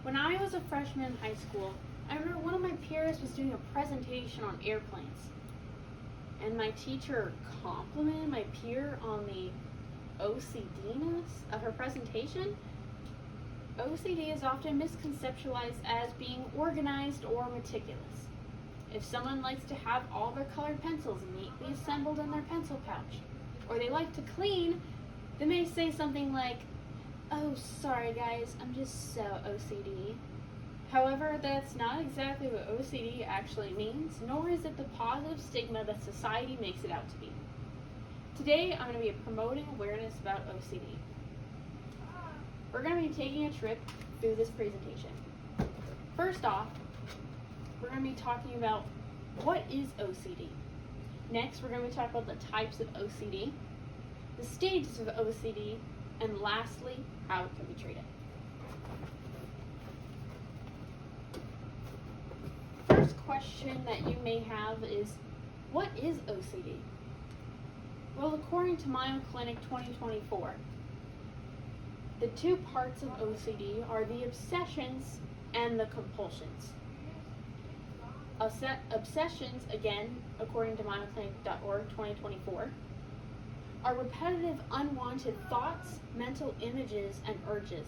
When I was a freshman in high school, I remember one of my peers was doing a presentation on airplanes. And my teacher complimented my peer on the OCD-ness of her presentation. OCD is often misconceptualized as being organized or meticulous. If someone likes to have all their colored pencils neatly assembled in their pencil pouch, or they like to clean, they may say something like, "Oh, sorry guys, I'm just so OCD." However, that's not exactly what OCD actually means, nor is it the positive stigma that society makes it out to be. Today, I'm going to be promoting awareness about OCD. We're going to be taking a trip through this presentation. First off, we're going to be talking about what is OCD. Next, we're going to be talking about the types of OCD, the stages of OCD, and lastly, how it can be treated. First question that you may have is, what is OCD? Well, according to Mayo Clinic 2024, the two parts of OCD are the obsessions and the compulsions. Obsessions, again, according to MayoClinic.org 2024, are repetitive, unwanted thoughts, mental images, and urges.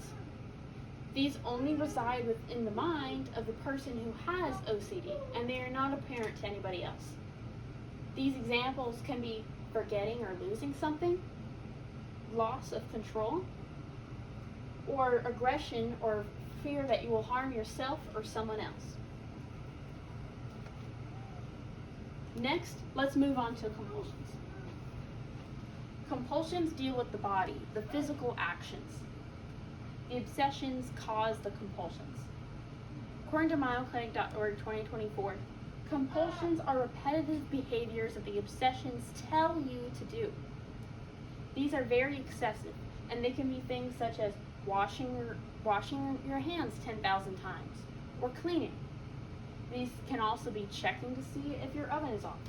These only reside within the mind of the person who has OCD, and they are not apparent to anybody else. These examples can be forgetting or losing something, loss of control, or aggression or fear that you will harm yourself or someone else. Next, let's move on to compulsions. Compulsions deal with the body, the physical actions. The obsessions cause the compulsions. According to MayoClinic.org 2024, compulsions are repetitive behaviors that the obsessions tell you to do. These are very excessive, and they can be things such as washing your hands 10,000 times, or cleaning. These can also be checking to see if your oven is off.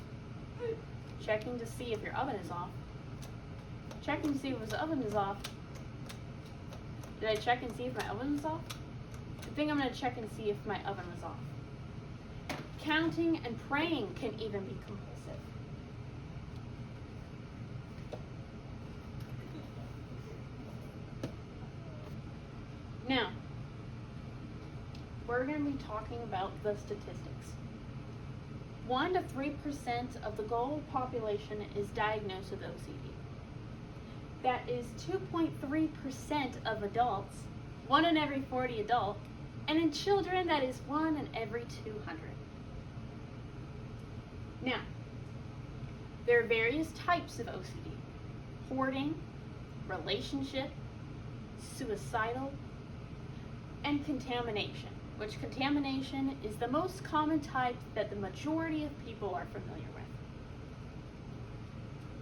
Checking to see if your oven is off. Checking to see if the oven is off. Did I check and see if my oven is off? I think I'm going to check and see if my oven is off. Counting and praying can even be compulsive. Now, we're going to be talking about the statistics. 1 to 3% of the global population is diagnosed with OCD. That is 2.3% of adults, 1 in every 40 adults, and in children that is 1 in every 200. Now, there are various types of OCD: hoarding, relationship, suicidal, and contamination, which contamination is the most common type that the majority of people are familiar with.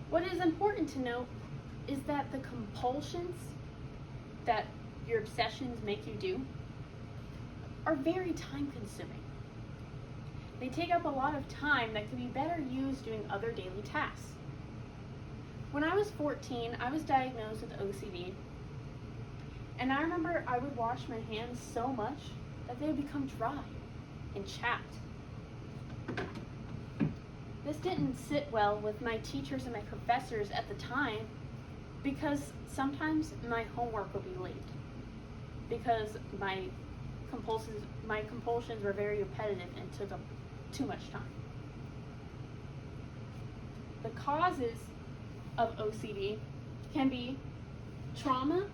What is important to note is that the compulsions that your obsessions make you do are very time consuming. They take up a lot of time that could be better used doing other daily tasks. When I was 14, I was diagnosed with OCD, and I remember I would wash my hands so much that they would become dry and chapped. This didn't sit well with my teachers and my professors at the time, because sometimes my homework would be late because my compulsions were very repetitive and took up too much time. The causes of OCD can be trauma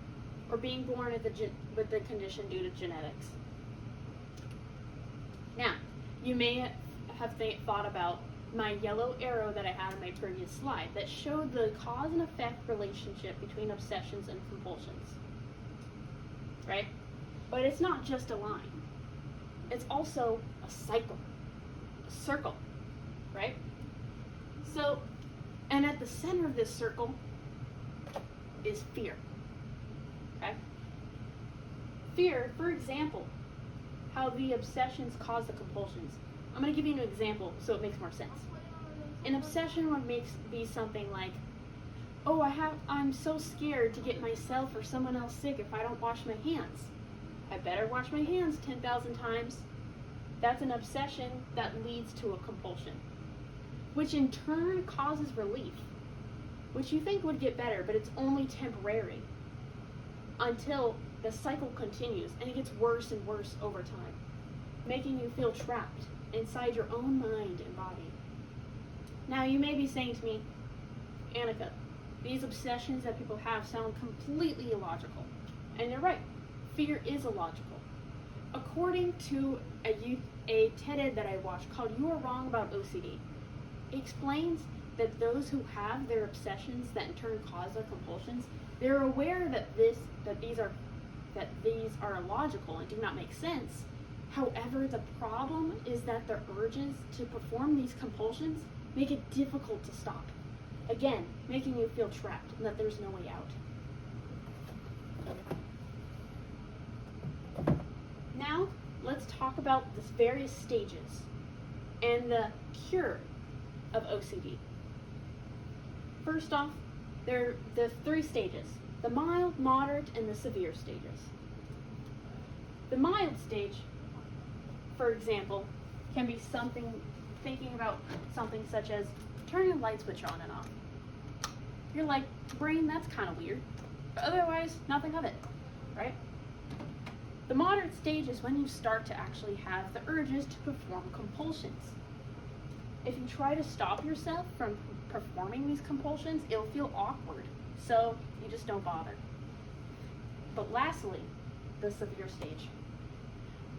or being born with the condition due to genetics. Now, you may have thought about my yellow arrow that I had on my previous slide that showed the cause and effect relationship between obsessions and compulsions, right? But it's not just a line. It's also a cycle, a circle, right? So, and at the center of this circle is fear, okay? Fear, for example, how the obsessions cause the compulsions. I'm going to give you an example so it makes more sense. An obsession would be something like, oh, I'm so scared to get myself or someone else sick if I don't wash my hands. I better wash my hands 10,000 times. That's an obsession that leads to a compulsion, which in turn causes relief, which you think would get better, but it's only temporary until the cycle continues and it gets worse and worse over time, making you feel trapped inside your own mind and body. Now you may be saying to me, Annika, these obsessions that people have sound completely illogical. And you're right, fear is illogical. According to a TED that I watched called You Are Wrong About OCD, it explains that those who have their obsessions that in turn cause their compulsions, they're aware that these are illogical and do not make sense. However, the problem is that the urges to perform these compulsions make it difficult to stop. Again, making you feel trapped and that there's no way out. Now, let's talk about the various stages and the cure of OCD. First off, there are the 3 stages: the mild, moderate, and the severe stages. The mild stage, for example, can be thinking about something such as turning a light switch on and off. You're like, brain, that's kind of weird. But otherwise, nothing of it, right? The moderate stage is when you start to actually have the urges to perform compulsions. If you try to stop yourself from performing these compulsions, it'll feel awkward, so you just don't bother. But lastly, the severe stage,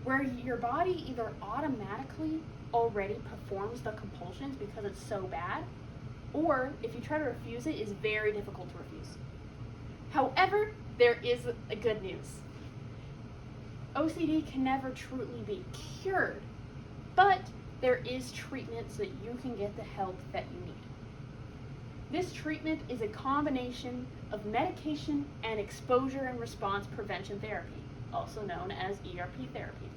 where your body either automatically already performs the compulsions because it's so bad, or if you try to refuse it, it's very difficult to refuse. However, there is a good news. OCD can never truly be cured, but there is treatment so that you can get the help that you need. This treatment is a combination of medication and exposure and response prevention therapy, also known as ERP therapy.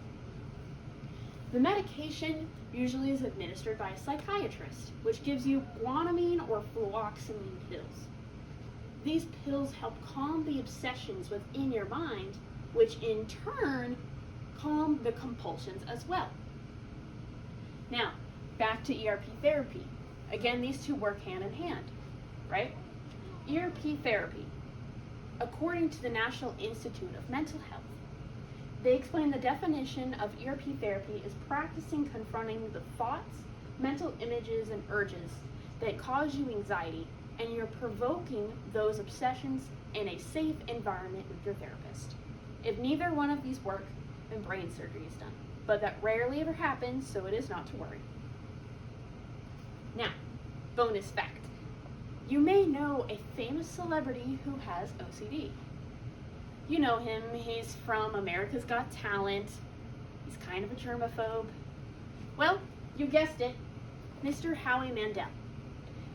The medication usually is administered by a psychiatrist, which gives you guanamine or fluoxamine pills. These pills help calm the obsessions within your mind, which in turn calm the compulsions as well. Now, back to ERP therapy. Again, these two work hand in hand, right? ERP therapy, according to the National Institute of Mental Health, they explain the definition of ERP therapy is practicing confronting the thoughts, mental images, and urges that cause you anxiety, and you're provoking those obsessions in a safe environment with your therapist. If neither one of these work, then brain surgery is done. But that rarely ever happens, so it is not to worry. Now, bonus fact. You may know a famous celebrity who has OCD. You know him, he's from America's Got Talent. He's kind of a germaphobe. Well, you guessed it, Mr. Howie Mandel.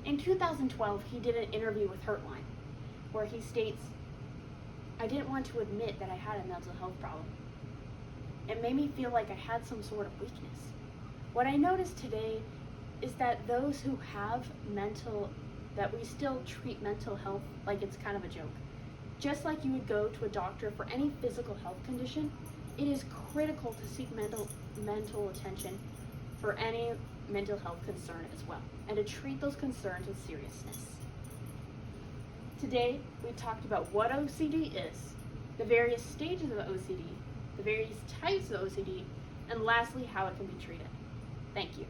In 2012, he did an interview with Heartline, where he states, "I didn't want to admit that I had a mental health problem. It made me feel like I had some sort of weakness. What I noticed today is that those who have that we still treat mental health like it's kind of a joke. Just like you would go to a doctor for any physical health condition, it is critical to seek mental attention for any mental health concern as well, and to treat those concerns with seriousness." Today, we talked about what OCD is, the various stages of OCD, the various types of OCD, and lastly, how it can be treated. Thank you.